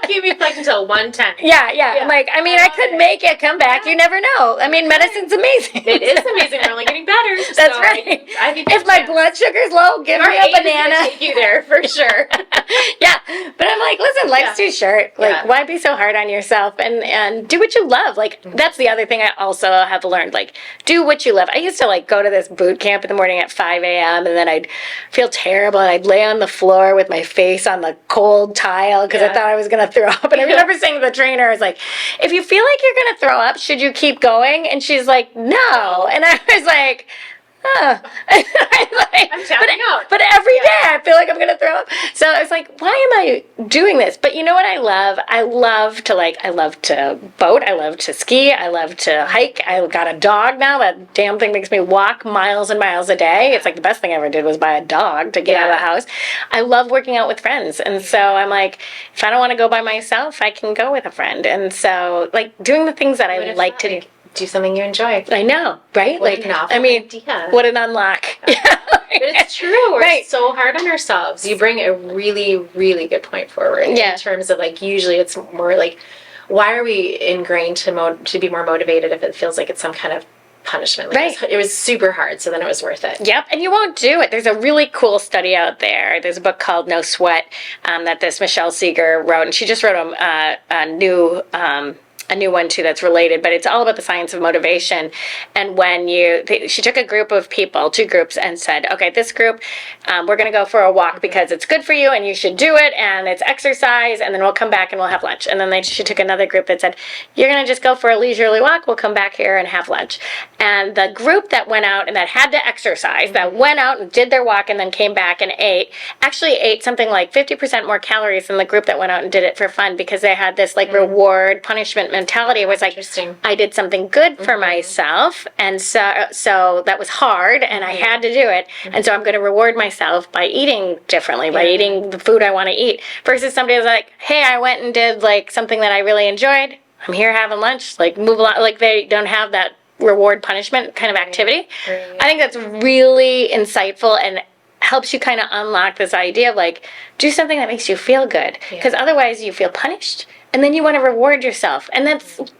Keep me plugged until 110. Yeah. I'm like, I mean, I could make it come back. You never know. I mean, medicine's amazing. It is amazing. We're only getting better. That's right. I think if my blood sugar's low, give me a banana. Take you there for sure. Yeah, but I'm like, listen, life's too short. Like, why be so hard on yourself and do what you love? Like, that's the other thing I also have learned. Like, do what you love. I used to like go to this boot camp in the morning at 5 a.m. and then I'd feel terrible and I'd lay on the floor with my face on the cold tile because I thought I was going to throw up. And I remember saying to the trainer, I was like, if you feel like you're going to throw up, should you keep going? And she's like, no. And I was like, huh. I'm tapping out. But every day I feel like I'm going to throw up. So I was like, why am I doing this? But you know what I love? I love to boat. I love to ski. I love to hike. I got a dog now. That damn thing makes me walk miles and miles a day. It's like the best thing I ever did was buy a dog to get out of the house. I love working out with friends. And so I'm like, if I don't want to go by myself, I can go with a friend. And so like doing the things that I like to do. Do something you enjoy. I know, right? What like, I mean, idea. What an unlock. But it's true. We're so hard on ourselves. You bring a really, really good point forward in terms of like, usually it's more like, why are we ingrained to be more motivated if it feels like it's some kind of punishment? Like it was super hard, so then it was worth it. Yep, and you won't do it. There's a really cool study out there. There's a book called No Sweat that this Michelle Seeger wrote, and she just wrote a new one too that's related, but it's all about the science of motivation. And when she took a group of people, 2 groups, and said, okay, this group, we're going to go for a walk because it's good for you and you should do it and it's exercise, and then we'll come back and we'll have lunch. And then she took another group that said, you're going to just go for a leisurely walk, we'll come back here and have lunch. And the group that went out and that had to exercise, that went out and did their walk and then came back and actually ate something like 50% more calories than the group that went out and did it for fun, because they had this like reward punishment mentality. It was like, I did something good for myself, and so that was hard and I had to do it, and so I'm going to reward myself by eating differently, by eating the food I want to eat, versus somebody was like, hey, I went and did like something that I really enjoyed, I'm here having lunch, like move along. Like they don't have that reward punishment kind of activity. I think that's really insightful and helps you kind of unlock this idea of like, do something that makes you feel good, because otherwise you feel punished and then you want to reward yourself, and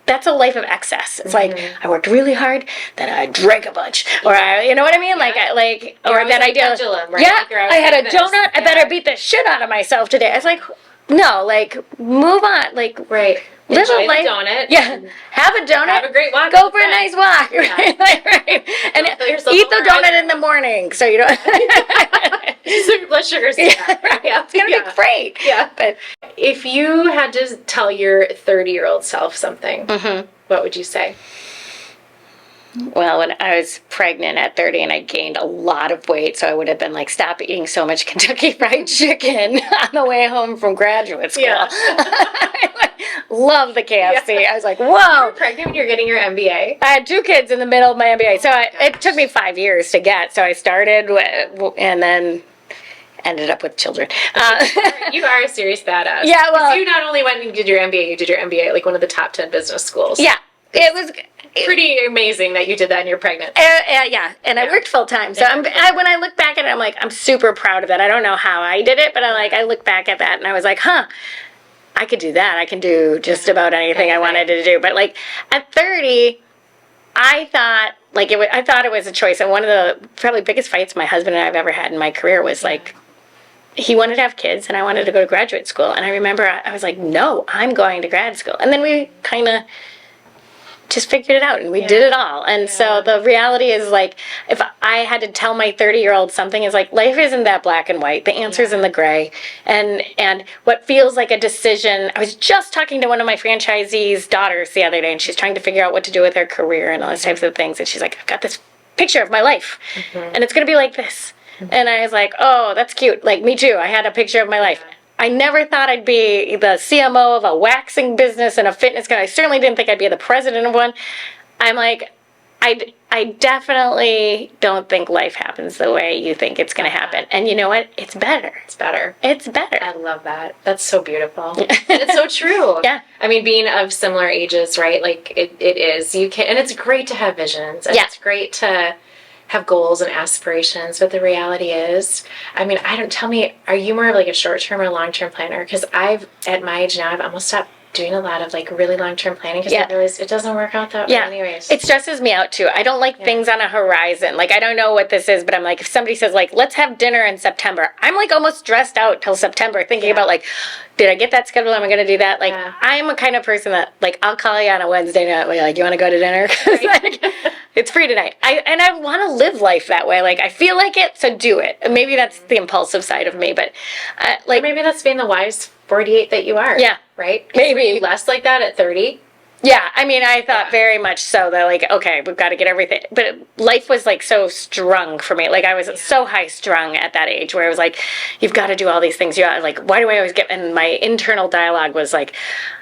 that's a life of excess. It's like, I worked really hard, then I drank a bunch, or you know what I mean, or that idea, I had a donut, I better beat the shit out of myself today. I was like, no, like move on, like live Enjoy a life. The donut. Yeah, have a donut. Have a great walk. Go for a nice walk. Right? And eat the donut in the morning, so you don't. So your blood sugar's It's gonna be great. Yeah. But if you had to tell your 30-year-old self something, what would you say? Well, when I was pregnant at 30 and I gained a lot of weight, so I would have been like, stop eating so much Kentucky Fried Chicken on the way home from graduate school. Yeah. Love the KFC. I was like, whoa. You were pregnant when you were getting your MBA? I had 2 kids in the middle of my MBA. So it took me 5 years to get. So I started and then ended up with children. You are a serious badass. Yeah, well. You not only went and did your MBA, you did your MBA at like one of the top 10 business schools. Yeah. It was pretty amazing that you did that and you're pregnant. And I worked full time. So when I look back at it, I'm like, I'm super proud of that. I don't know how I did it, but I look back at that and I was like, I could do that. I can do just about anything I wanted to do. But like at 30, I thought it was a choice. And one of the probably biggest fights my husband and I've ever had in my career was like, he wanted to have kids and I wanted to go to graduate school. And I remember I was like, no, I'm going to grad school. And then we kind of just figured it out and we did it all. And so the reality is like, if I had to tell my 30-year-old something, is like, life isn't that black and white. The answer's in the gray. And what feels like a decision, I was just talking to one of my franchisees' daughters the other day, and she's trying to figure out what to do with her career and all those types of things. And she's like, I've got this picture of my life and it's going to be like this. And I was like, oh, that's cute. Like, me too. I had a picture of my life. I never thought I'd be the CMO of a waxing business and a fitness company. I certainly didn't think I'd be the president of one. I'm like, I definitely don't think life happens the way you think it's going to happen. And you know what? It's better. It's better. It's better. I love that. That's so beautiful. And it's so true. Yeah. I mean, being of similar ages, right? Like, it is. You can, and it's great to have visions. And it's great to have goals and aspirations. But the reality is, I mean, tell me, are you more of like a short-term or long-term planner? Because at my age now, I've almost stopped doing a lot of like really long-term planning because I realize it doesn't work out that way anyways. It stresses me out too. I don't like things on a horizon. Like, I don't know what this is, but I'm like, if somebody says like, let's have dinner in September, I'm like almost stressed out till September thinking about like, did I get that scheduled? Am I going to do that? Like, I'm a kind of person that like, I'll call you on a Wednesday night. Like, you want to go to dinner? Like, it's free tonight. I want to live life that way. Like, I feel like it, so do it. Maybe that's the impulsive side of me, but like, or maybe that's being the wise 48 that you are. Yeah. Right? Maybe. Less like that at 30. Yeah, I mean, I thought very much so that, like, okay, we've got to get everything. But life was, like, so strung for me. Like, I was so high-strung at that age where it was like, you've got to do all these things. You got, like, why do I always get... And my internal dialogue was like,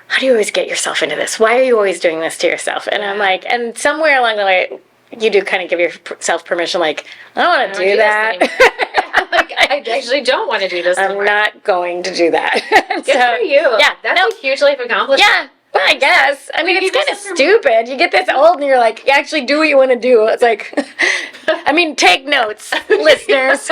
how do you always get yourself into this? Why are you always doing this to yourself? And I'm like... And somewhere along the way, you do kind of give yourself permission, like, I don't want to do that. Like, I actually don't want to do this anymore. I'm not going to do that. Good for you. Yeah. That's a huge life accomplishment. Yeah. Well, I guess. I mean, it's kind of stupid. You get this old and you're like, you actually do what you want to do. It's like, I mean, take notes, listeners.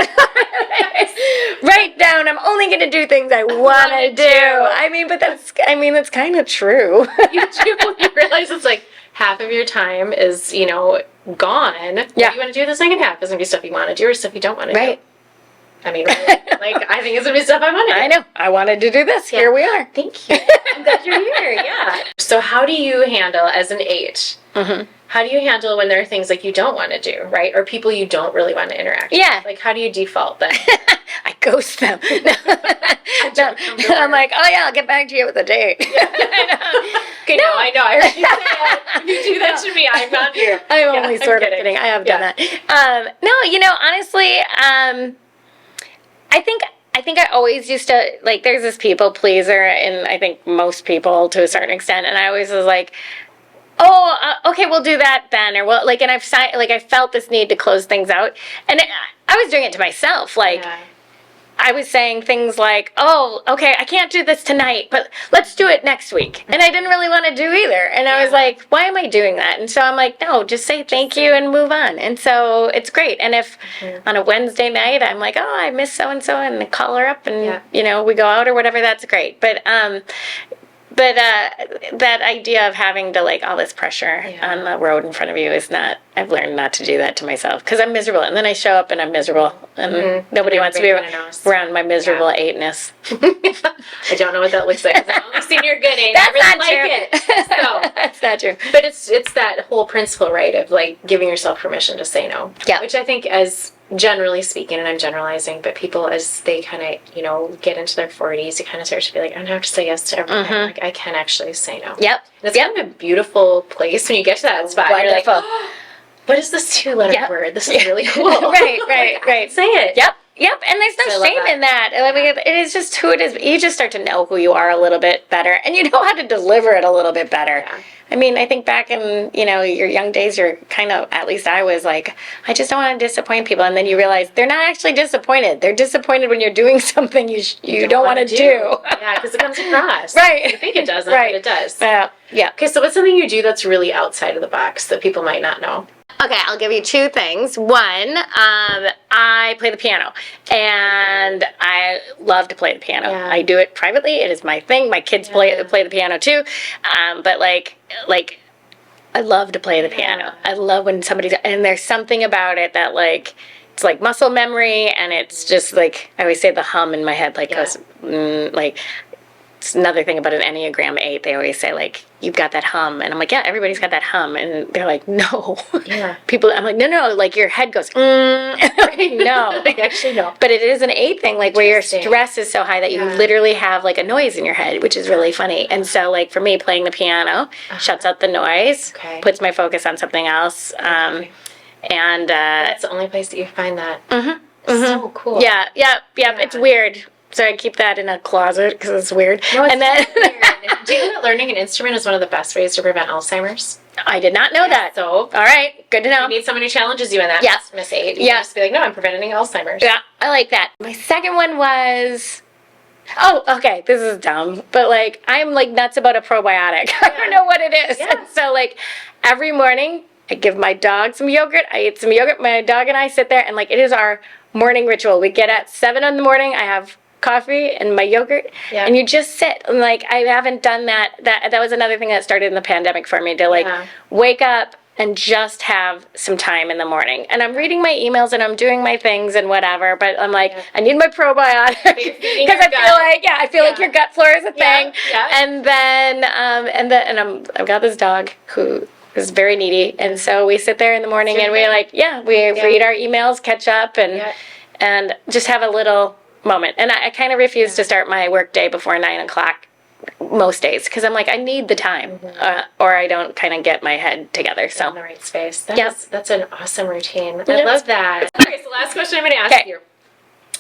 Write down, I'm only going to do things I want to do. I mean, but that's kind of true. You do. You realize it's like half of your time is, gone. What do you want to do the second half? Is going to be stuff you want to do or stuff you don't want to do. Right. I mean, really, like, I think it's going to be stuff I want to do. I know. I wanted to do this. Yeah. Here we are. Thank you. I'm glad you're here. Yeah. So how do you handle, as an 8, how do you handle when there are things like you don't want to do, right? Or people you don't really want to interact with? Like, how do you default then? I ghost them. I'm like, oh yeah, I'll get back to you with a date. Okay, no, I know. I heard you say it. If you do that to me, I'm not here. I'm only sort of kidding. I have done that. No, honestly, I think I always used to, like, there's this people pleaser, and I think most people to a certain extent, and I always was like, okay, we'll do that then, or well, like, and I felt this need to close things out, and I was doing it to myself, like, I was saying things like, oh, okay, I can't do this tonight, but let's do it next week. And I didn't really want to do either. And I was like, why am I doing that? And so I'm like, no, just say thank you and move on. And so it's great. And if on a Wednesday night I'm like, oh, I miss so-and-so, and call her up and, we go out or whatever, that's great. But that idea of having to, like, all this pressure on the road in front of you is not, I've learned not to do that to myself because I'm miserable. And then I show up and I'm miserable. And nobody wants to be around my miserable 8-ness. I don't know what that looks like. I've only seen your good 8. That's I really not like true. it. So. That's not true. But it's that whole principle, right, of, like, giving yourself permission to say no. Yeah. Which I think, as generally speaking, and I'm generalizing, but people, as they kind of, get into their 40s, you kind of start to be like, I don't have to say yes to everything. Like, I can actually say no. Yep. And it's kind of a beautiful place when you get to that spot. Wonderful. You're like, what is this 2-letter word? This is really cool. Right. I can say it. Yep, and there's no shame in that. I mean, it is just who it is. You just start to know who you are a little bit better, and you know how to deliver it a little bit better. Yeah. I mean, I think back in, your young days, you're kind of, at least I was like, I just don't want to disappoint people. And then you realize they're not actually disappointed. They're disappointed when you're doing something you don't want to do. Yeah, because it comes across. Right. You think it doesn't, but it does. Yeah. Okay, so what's something you do that's really outside of the box that people might not know? Okay, I'll give you 2 things. One, I play the piano, and I love to play the piano. Yeah. I do it privately. It is my thing. My kids play the piano too. But like I love to play the piano. I love when and there's something about it that, like, it's like muscle memory, and it's just like, I always say the hum in my head, like, goes, like, it's another thing about an Enneagram 8. They always say, like, you've got that hum. And I'm like, yeah, everybody's got that hum. And they're like, no. Yeah. People, I'm like, no, like, your head goes, no. Actually, no. But it is an 8 thing, like, where your stress is so high that you literally have, like, a noise in your head, which is really funny. And so, like, for me, playing the piano shuts out the noise, puts my focus on something else. And that's the only place that you find that. So cool. Yeah. It's weird. So I keep that in a closet because it's weird. No, it's and then weird. Do you know that learning an instrument is one of the best ways to prevent Alzheimer's? I did not know that. So, all right, good to know. You need someone who challenges you in that, Yeah. Miss 8. You Yeah. just be like, no, I'm preventing Alzheimer's. Yeah, I like that. My second one was... Oh, okay, this is dumb, but like, I'm like nuts about a probiotic. I don't know what it is. Yeah. And so like, every morning, I give my dog some yogurt, I eat some yogurt, my dog and I sit there, and like, it is our morning ritual. We get at 7 in the morning, I have coffee and my yogurt, and you just sit, and like, I haven't done that. That was another thing that started in the pandemic for me, to like, wake up and just have some time in the morning. And I'm reading my emails and I'm doing my things and whatever, but I'm like, I need my probiotic because I feel like your gut flora is a thing. Yeah. And then I've got this dog who is very needy, and so we sit there in the morning and we like we read our emails, catch up, and just have a little moment. And I kind of refuse to start my work day before 9 o'clock. Most days, because I'm like, I need the time, or I don't kind of get my head together. So in the right space. That's an awesome routine. I love that. Okay, so last question I'm going to ask you,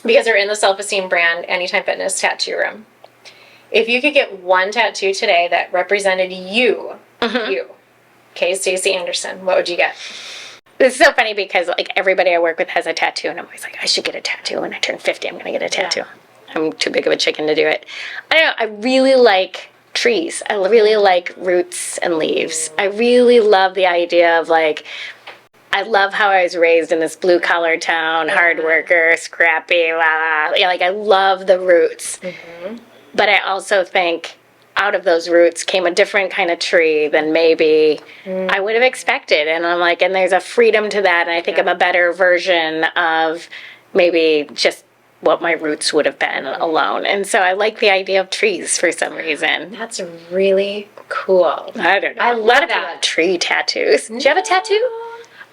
because we're in the Self-Esteem brand Anytime Fitness tattoo room. If you could get one tattoo today that represented you, Stacy Anderson, what would you get? It's so funny because like everybody I work with has a tattoo, and I'm always like, I should get a tattoo when I turn 50. I'm going to get a tattoo. I'm too big of a chicken to do it. I don't know. I really like trees. I really like roots and leaves. I really love the idea of like, I love how I was raised in this blue collar town, hard worker, scrappy, like I love the roots. But I also think out of those roots came a different kind of tree than maybe I would have expected. And I'm like, and there's a freedom to that. And I think I'm a better version of maybe just what my roots would have been alone. And so I like the idea of trees for some reason. That's really cool. I don't know. I A lot love of people that. have tree tattoos. Do you have a tattoo?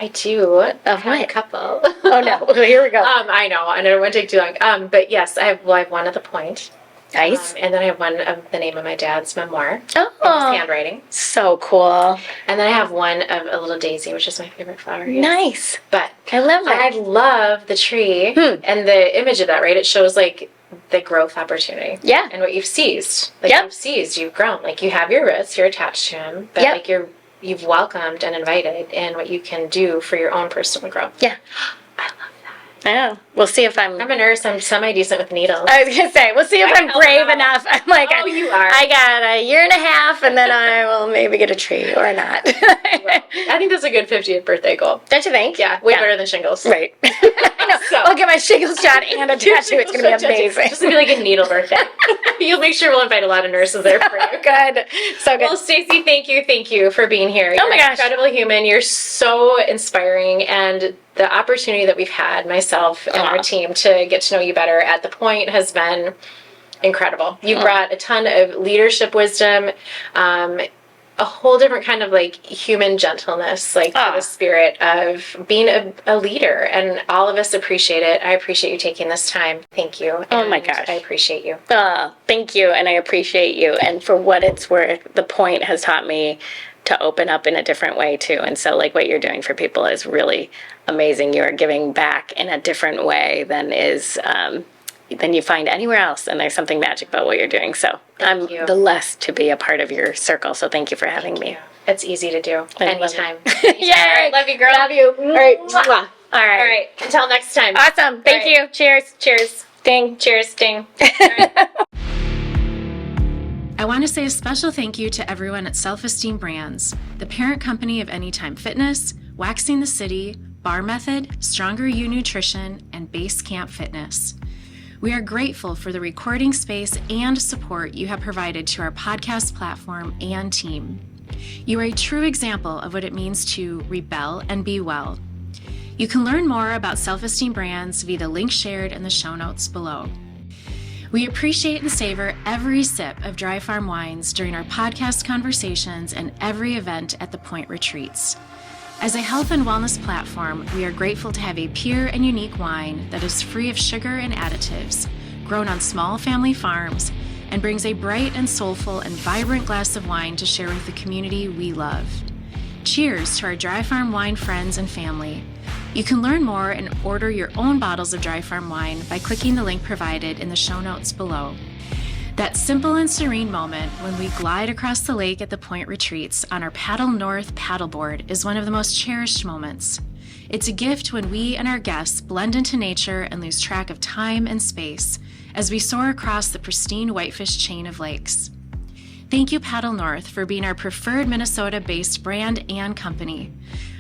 I do. Of I have what? a couple. Oh no. Well, here we go. I know, and it won't take too long. But yes, I have one at the point. Nice. And then I have one of the name of my dad's memoir. Oh. In his handwriting. So cool. And then I have one of a little daisy, which is my favorite flower. Nice. But I love that. I love the tree and the image of that, right? It shows like the growth opportunity. Yeah. And what you've seized. Like you've seized, you've grown. Like you have your roots, you're attached to him, but like you've welcomed and invited in what you can do for your own personal growth. Yeah. I love that. I know. We'll see if I'm a nurse. I'm semi-decent with needles. I was going to say, we'll see if I'm brave enough. I'm like, Oh, you are. I got a year and a half, and then I will maybe get a tree or not. I think that's a good 50th birthday goal. Don't you think? Yeah, way better than shingles. Right. I know. So- I'll get my shingles shot and a tattoo. It's going to be amazing. Just gonna be like a needle birthday. You'll make sure we'll invite a lot of nurses there for you. Good. So good. Well, Stacy, thank you for being here. You're my gosh. an incredible human. You're so inspiring, and the opportunity that we've had, myself and our team, to get to know you better at the point has been incredible. You brought a ton of leadership wisdom, a whole different kind of like human gentleness, like to the spirit of being a leader, and all of us appreciate it. I appreciate you taking this time. Thank you. Oh my And gosh. I appreciate you. Thank you, and I appreciate you. And for what it's worth, the point has taught me to open up in a different way too. And so like what you're doing for people is really amazing. You are giving back in a different way than you find anywhere else. And there's something magic about what you're doing. So I'm you. blessed to be a part of your circle. So thank you for having me. It's easy to do. I love Anytime. Yay! All right, love you, girl. Love you. All right. Mwah. All right. All right. Until next time. Awesome. Thank you. Cheers. Cheers. Ding. Cheers. Ding. I want to say a special thank you to everyone at Self-Esteem Brands, the parent company of Anytime Fitness, Waxing the City, Bar Method, Stronger You Nutrition, and Basecamp Fitness. We are grateful for the recording space and support you have provided to our podcast platform and team. You are a true example of what it means to rebel and be well. You can learn more about Self-Esteem Brands via the link shared in the show notes below. We appreciate and savor every sip of Dry Farm wines during our podcast conversations and every event at the Point Retreats. As a health and wellness platform, we are grateful to have a pure and unique wine that is free of sugar and additives, grown on small family farms, and brings a bright and soulful and vibrant glass of wine to share with the community we love. Cheers to our Dry Farm wine friends and family. You can learn more and order your own bottles of Dry Farm wine by clicking the link provided in the show notes below. That simple and serene moment when we glide across the lake at the Point Retreats on our Paddle North paddleboard is one of the most cherished moments. It's a gift when we and our guests blend into nature and lose track of time and space as we soar across the pristine Whitefish chain of lakes. Thank you, Paddle North, for being our preferred Minnesota-based brand and company.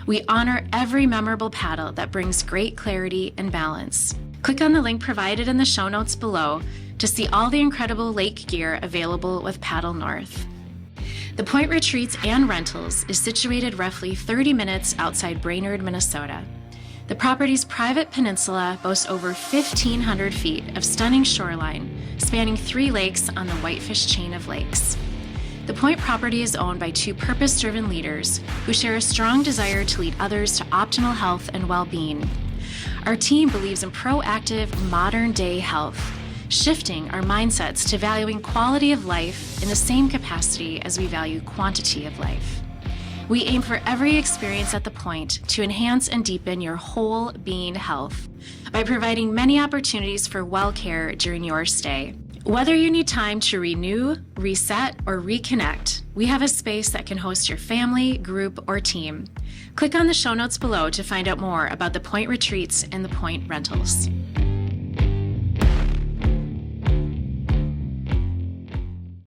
We honor every memorable paddle that brings great clarity and balance. Click on the link provided in the show notes below to see all the incredible lake gear available with Paddle North. The Point Retreats and Rentals is situated roughly 30 minutes outside Brainerd, Minnesota. The property's private peninsula boasts over 1,500 feet of stunning shoreline, spanning 3 lakes on the Whitefish chain of lakes. The Point property is owned by 2 purpose-driven leaders who share a strong desire to lead others to optimal health and well-being. Our team believes in proactive, modern-day health, shifting our mindsets to valuing quality of life in the same capacity as we value quantity of life. We aim for every experience at the Point to enhance and deepen your whole being health by providing many opportunities for well care during your stay. Whether you need time to renew, reset, or reconnect, we have a space that can host your family, group, or team. Click on the show notes below to find out more about the Point Retreats and the Point Rentals.